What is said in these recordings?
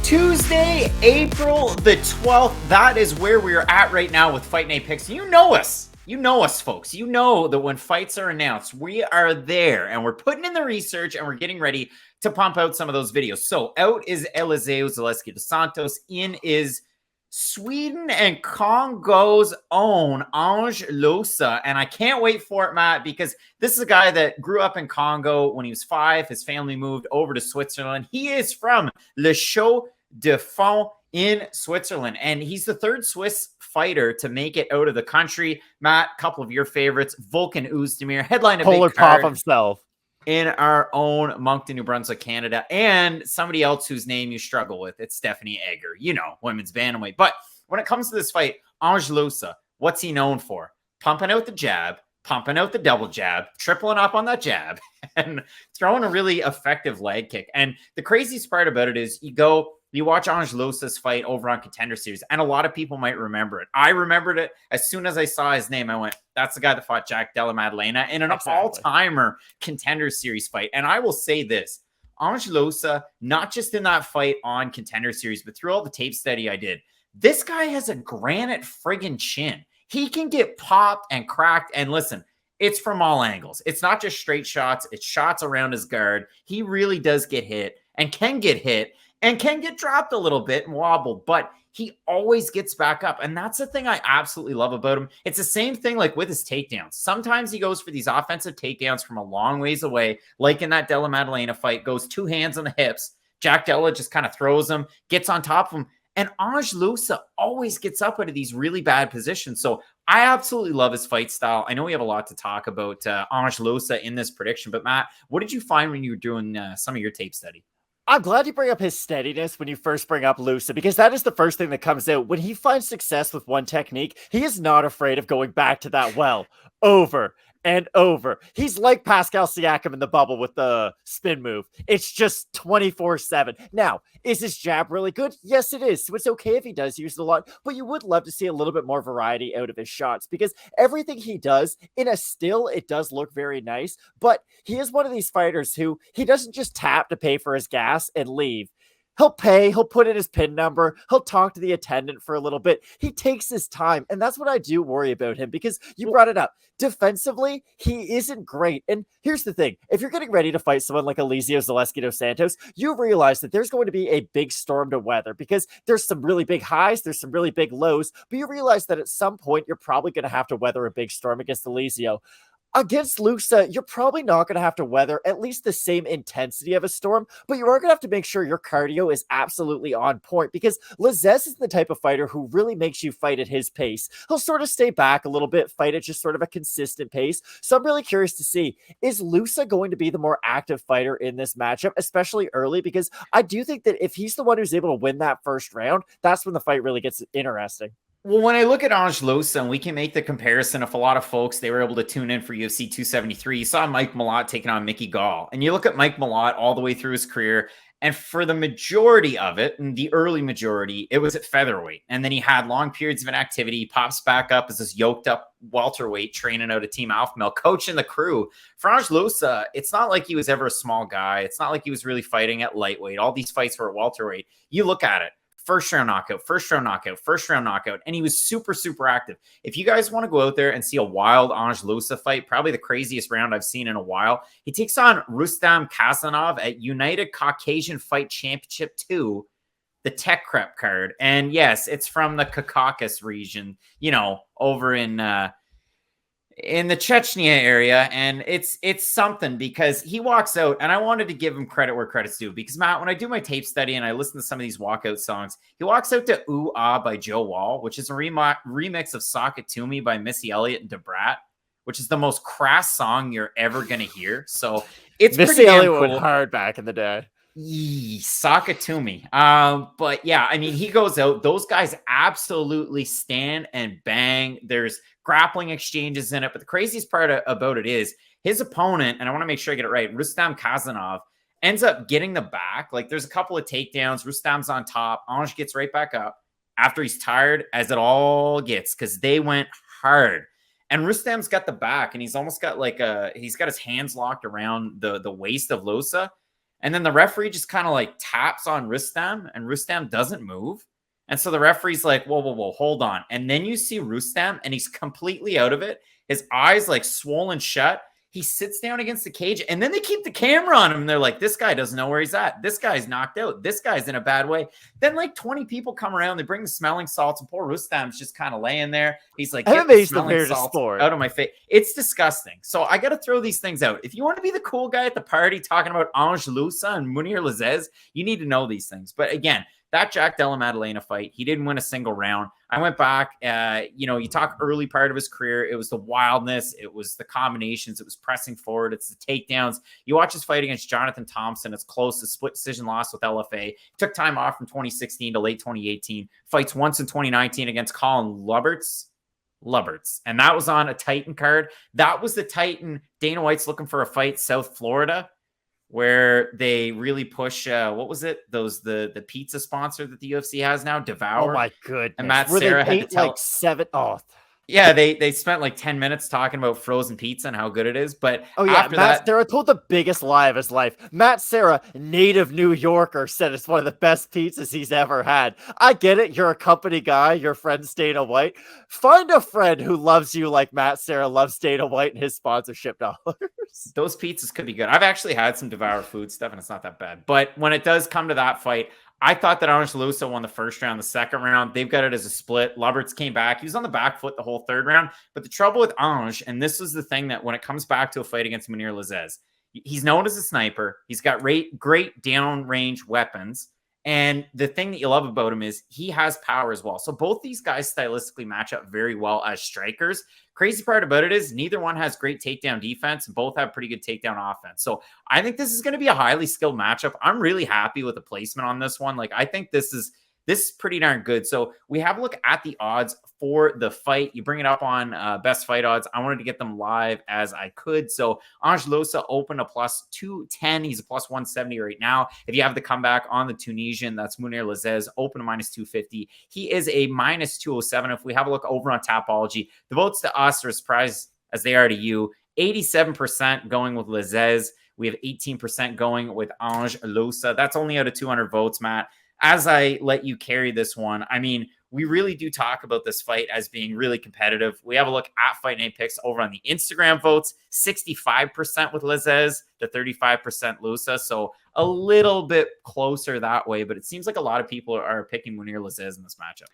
Tuesday, April the 12th. That is where we are at right now with Fight Night Picks. You know us. You know us, folks. You know that when fights are announced, we are there and we're putting in the research and we're getting ready to pump out some of those videos. So out is Eliseu Zaleski dos Santos. In is Sweden and Congo's own Ange Loosa. And I can't wait for it, Matt, because this is a guy that grew up in Congo when he was 5. His family moved over to Switzerland. He is from Le Chaux de Fonds in Switzerland, and he's the third Swiss fighter to make it out of the country. Matt, a couple of your favorites, Volkan Oezdemir, headline a Polar big card pop himself in our own Moncton, New Brunswick, Canada, and somebody else whose name you struggle with. It's Stephanie Egger, you know, women's bantamweight. But when it comes to this fight, Ange Loosa, what's he known for? Pumping out the jab, pumping out the double jab, tripling up on that jab, and throwing a really effective leg kick. And the craziest part about it is you watch Ange Loosa's fight over on Contender Series, and a lot of people might remember it. I remembered it as soon as I saw his name. I went, that's the guy that fought Jack Della Maddalena in an all-timer Contender Series fight. And I will say this, Ange Loosa, not just in that fight on Contender Series, but through all the tape study I did, this guy has a granite friggin' chin. He can get popped and cracked. And listen, it's from all angles. It's not just straight shots. It's shots around his guard. He really does get hit and can get hit and can get dropped a little bit and wobbled, but he always gets back up. And that's the thing I absolutely love about him. It's the same thing like with his takedowns. Sometimes he goes for these offensive takedowns from a long ways away, like in that Della Maddalena fight, goes 2 hands on the hips. Jack Della just kind of throws him, gets on top of him. And Ange Loosa always gets up out of these really bad positions. So I absolutely love his fight style. I know we have a lot to talk about Ange Loosa in this prediction, but Matt, what did you find when you were doing some of your tape study? I'm glad you bring up his steadiness when you first bring up Loosa, because that is the first thing that comes out. When he finds success with one technique, he is not afraid of going back to that well over and over. He's like Pascal Siakam in the bubble with the spin move. It's just 24/7. Now, is his jab really good? Yes, it is. So it's okay if he does use it a lot, but you would love to see a little bit more variety out of his shots, because everything he does in a still, it does look very nice, but he is one of these fighters who he doesn't just tap to pay for his gas and leave. He'll pay, he'll put in his PIN number, he'll talk to the attendant for a little bit. He takes his time, and that's what I do worry about him, because you brought it up. Defensively, he isn't great. And here's the thing. If you're getting ready to fight someone like Eliseu Zaleski dos Santos, you realize that there's going to be a big storm to weather, because there's some really big highs, there's some really big lows, but you realize that at some point, you're probably going to have to weather a big storm against Eliseu. Against Loosa, you're probably not going to have to weather at least the same intensity of a storm, but you are going to have to make sure your cardio is absolutely on point, because Lazzez is the type of fighter who really makes you fight at his pace. He'll sort of stay back a little bit, fight at just sort of a consistent pace. So I'm really curious to see, is Loosa going to be the more active fighter in this matchup, especially early? Because I do think that if he's the one who's able to win that first round, that's when the fight really gets interesting. Well, when I look at Ange Loosa, and we can make the comparison, if a lot of folks, they were able to tune in for UFC 273, you saw Mike Malott taking on Mickey Gall. And you look at Mike Malott all the way through his career, and for the majority of it, and the early majority, it was at featherweight. And then he had long periods of inactivity. He pops back up as this yoked up welterweight training out of Team Alpha Male, coaching the crew. For Ange Loosa, it's not like he was ever a small guy. It's not like he was really fighting at lightweight. All these fights were at welterweight. You look at it. First round knockout, first round knockout, first round knockout. And he was super, super active. If you guys want to go out there and see a wild Ange Loosa fight, probably the craziest round I've seen in a while, he takes on Rustam Kazanov at United Caucasian Fight Championship 2, the Tech Prep card. And yes, it's from the Caucasus region, you know, over in the Chechnya area. And it's something, because he walks out, and I wanted to give him credit where credit's due, because Matt, when I do my tape study and I listen to some of these walkout songs, he walks out to Ooh Ah by Joe Wall, which is a remix of Sock It To Me by Missy Elliott and DeBrat, which is the most crass song you're ever going to hear. So it's Missy Elliott went hard back in the day. Sock It To Me. But yeah, I mean, he goes out. Those guys absolutely stand and bang. There's grappling exchanges in it. But the craziest part about it is his opponent, and I want to make sure I get it right, Rustam Kazanov, ends up getting the back. Like, there's a couple of takedowns. Rustam's on top. Ange gets right back up after he's tired, as it all gets, because they went hard. And Rustam's got the back, and he's almost got like he's got his hands locked around the waist of Loosa. And then the referee just kind of like taps on Rustam, and Rustam doesn't move. And so the referee's like, whoa, hold on. And then you see Rustam, and he's completely out of it. His eyes like swollen shut. He sits down against the cage, and then they keep the camera on him. And they're like, this guy doesn't know where he's at. This guy's knocked out. This guy's in a bad way. Then like 20 people come around. They bring the smelling salts, and poor Rustam's just kind of laying there. He's like, get the smelling salts out of my face. It's disgusting. So I got to throw these things out. If you want to be the cool guy at the party talking about Ange Loosa and Mounir Lazzez, you need to know these things. But again, that Jack Della Maddalena fight, he didn't win a single round. I went back, you talk early part of his career. It was the wildness. It was the combinations. It was pressing forward. It's the takedowns. You watch his fight against Jonathan Thompson. It's close. A split decision loss with LFA. Took time off from 2016 to late 2018. Fights once in 2019 against Colin Luberts. And that was on a Titan card. That was the Titan. Dana White's looking for a fight, South Florida, where they really push, what was it? The pizza sponsor that the UFC has now, Devour. Oh my goodness. And Matt Serra had to tell like 7. Oh, yeah, they spent like 10 minutes talking about frozen pizza and how good it is. But after Matt that, Serra told the biggest lie of his life. Matt Serra, native New Yorker, said it's one of the best pizzas he's ever had. I get it. You're a company guy. Your friend's Dana White. Find a friend who loves you like Matt Serra loves Dana White and his sponsorship dollars. Those pizzas could be good. I've actually had some Devour food stuff, and it's not that bad. But when it does come to that fight, I thought that Ange Loosa won the first round. The second round, they've got it as a split. Luberts came back. He was on the back foot the whole third round. But the trouble with Ange, and this is the thing that when it comes back to a fight against Mounir Lazzez, he's known as a sniper. He's got great downrange weapons. And the thing that you love about him is he has power as well. So both these guys stylistically match up very well as strikers. Crazy part about it is neither one has great takedown defense, and both have pretty good takedown offense. So I think this is going to be a highly skilled matchup. I'm really happy with the placement on this one. Like, I think this is pretty darn good. So we have a look at the odds for the fight. You bring it up on Best Fight Odds. I wanted to get them live as I could. So Ange Loosa opened a plus 210. He's a plus 170 right now. If you have the comeback on the Tunisian, that's Mounir Lazzez, open to minus 250. He is a minus 207. If we have a look over on Tapology, the votes to us are as surprised as they are to you. 87% going with Lazzez. We have 18% going with Ange Loosa. That's only out of 200 votes, Matt. As I let you carry this one, I mean, we really do talk about this fight as being really competitive. We have a look at Fight Night Picks over on the Instagram votes, 65% with Lazzez to 35% Loosa. So a little bit closer that way, but it seems like a lot of people are picking Mounir Lazzez in this matchup.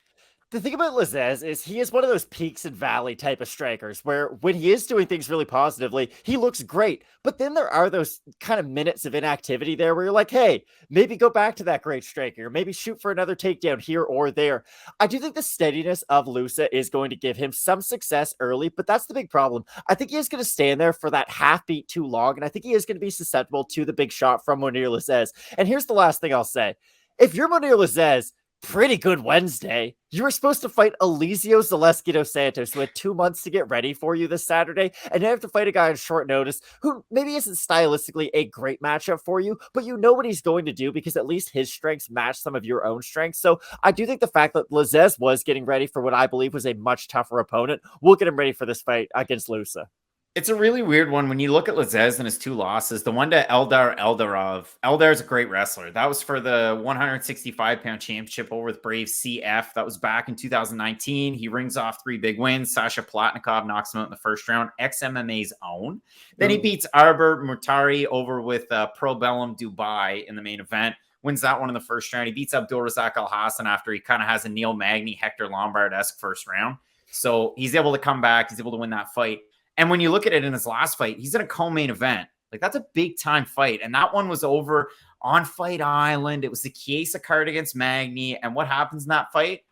The thing about Lazzez is he is one of those peaks and valley type of strikers where when he is doing things really positively, he looks great. But then there are those kind of minutes of inactivity there where you're like, hey, maybe go back to that great striker, maybe shoot for another takedown here or there. I do think the steadiness of Loosa is going to give him some success early, but that's the big problem. I think he is going to stand there for that half beat too long, and I think he is going to be susceptible to the big shot from Mounir Lazzez. And here's the last thing I'll say. If you're Mounir Lazzez, pretty good Wednesday. You were supposed to fight Eliseo Zaleski dos Santos, who had 2 months to get ready for you this Saturday, and you have to fight a guy on short notice who maybe isn't stylistically a great matchup for you, but you know what he's going to do because at least his strengths match some of your own strengths. So I do think the fact that Lazzez was getting ready for what I believe was a much tougher opponent will get him ready for this fight against Loosa. It's a really weird one. When you look at Lazzez and his 2 losses, the one to Eldar Eldarov. Eldar's a great wrestler. That was for the 165-pound championship over with Brave CF. That was back in 2019. He rings off 3 big wins. Sasha Platnikov knocks him out in the first round. Ex-MMA's own. Then he beats Arbor Murtari over with Pro Bellum Dubai in the main event. Wins that one in the first round. He beats Abdul Razak Al Hassan after he kind of has a Neil Magny, Hector Lombard-esque first round. So he's able to come back. He's able to win that fight. And when you look at it in his last fight, he's in a co-main event. Like, that's a big-time fight. And that one was over on Fight Island. It was the Chiesa card against Magny. And what happens in that fight?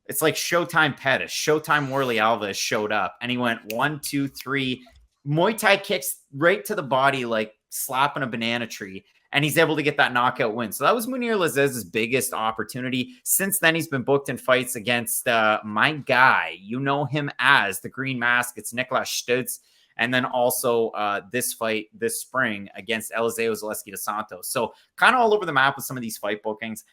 It's like Showtime Pettis. Showtime Worley Alves showed up. And he went 1, 2, 3. Muay Thai kicks right to the body like slapping a banana tree. And he's able to get that knockout win. So that was Mounir Lazzez's biggest opportunity. Since then, he's been booked in fights against my guy. You know him as the Green Mask. It's Niklas Stutz. And then also this fight this spring against Eliseo Zaleski dos Santos. So kind of all over the map with some of these fight bookings.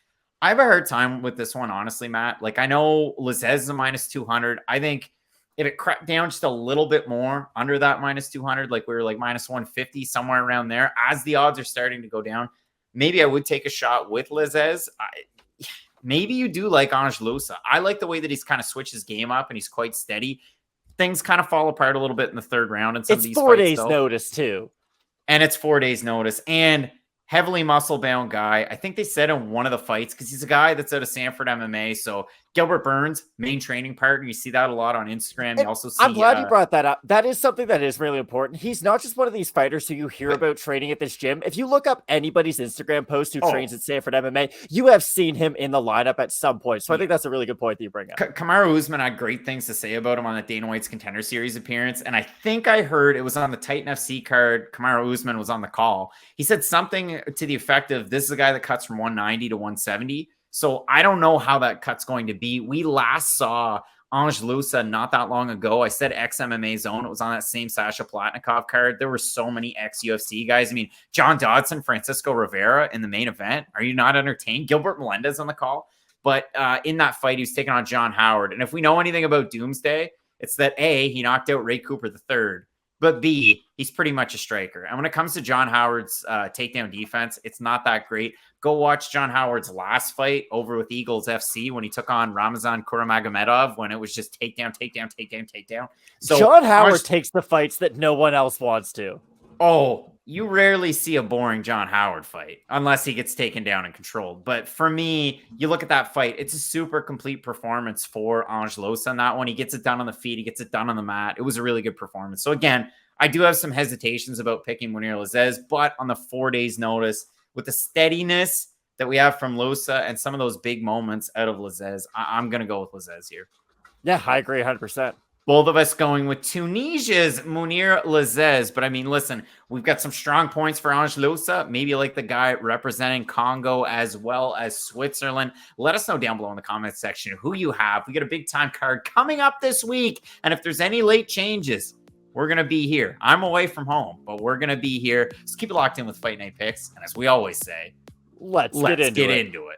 I have a hard time with this one, honestly, Matt. Like, I know Lazzez is a minus 200. I think if it crept down just a little bit more under that minus 200, like we were like minus 150, somewhere around there, as the odds are starting to go down, maybe I would take a shot with Lazzez. Maybe you do like Ange Loosa. I like the way that he's kind of switched his game up and he's quite steady. Things kind of fall apart a little bit in the third round in some of these fights. 4 days notice too. And it's 4 days notice. And heavily muscle-bound guy. I think they said in one of the fights, because he's a guy that's out of Sanford MMA. So Gilbert Burns, main training partner. You see that a lot on Instagram. You also see. I'm glad you brought that up. That is something that is really important. He's not just one of these fighters who you hear about training at this gym. If you look up anybody's Instagram post who trains at Sanford MMA, you have seen him in the lineup at some point. So I think that's a really good point that you bring up. Kamaru Usman had great things to say about him on that Dana White's Contender Series appearance. And I think I heard it was on the Titan FC card. Kamaru Usman was on the call. He said something to the effect of, this is a guy that cuts from 190 to 170. So I don't know how that cut's going to be. We last saw Ange Loosa not that long ago. I said ex-MMA Zone. It was on that same Sasha Platnikov card. There were so many ex-UFC guys. I mean, John Dodson, Francisco Rivera in the main event. Are you not entertained? Gilbert Melendez on the call. But in that fight, he was taking on John Howard. And if we know anything about Doomsday, it's that A, he knocked out Ray Cooper III. But B, he's pretty much a striker. And when it comes to John Howard's takedown defense, it's not that great. Go watch John Howard's last fight over with Eagles FC when he took on Ramazan Kuramagomedov, when it was just takedown. So John Howard takes the fights that no one else wants to. Oh, you rarely see a boring John Howard fight unless he gets taken down and controlled. But for me, you look at that fight, it's a super complete performance for Ange Loosa on that one. He gets it done on the feet. He gets it done on the mat. It was a really good performance. So again, I do have some hesitations about picking Mounir Lazzez, but on the 4 days notice, with the steadiness that we have from Loosa and some of those big moments out of Lazzez, I'm going to go with Lazzez here. Yeah, I agree 100%. Both of us going with Tunisia's Mounir Lazzez. But I mean, listen, we've got some strong points for Ange Loosa. Maybe like the guy representing Congo as well as Switzerland. Let us know down below in the comments section who you have. We got a big time card coming up this week. And if there's any late changes, we're going to be here. I'm away from home, but we're going to be here. So keep it locked in with Fight Night Picks. And as we always say, let's get into it.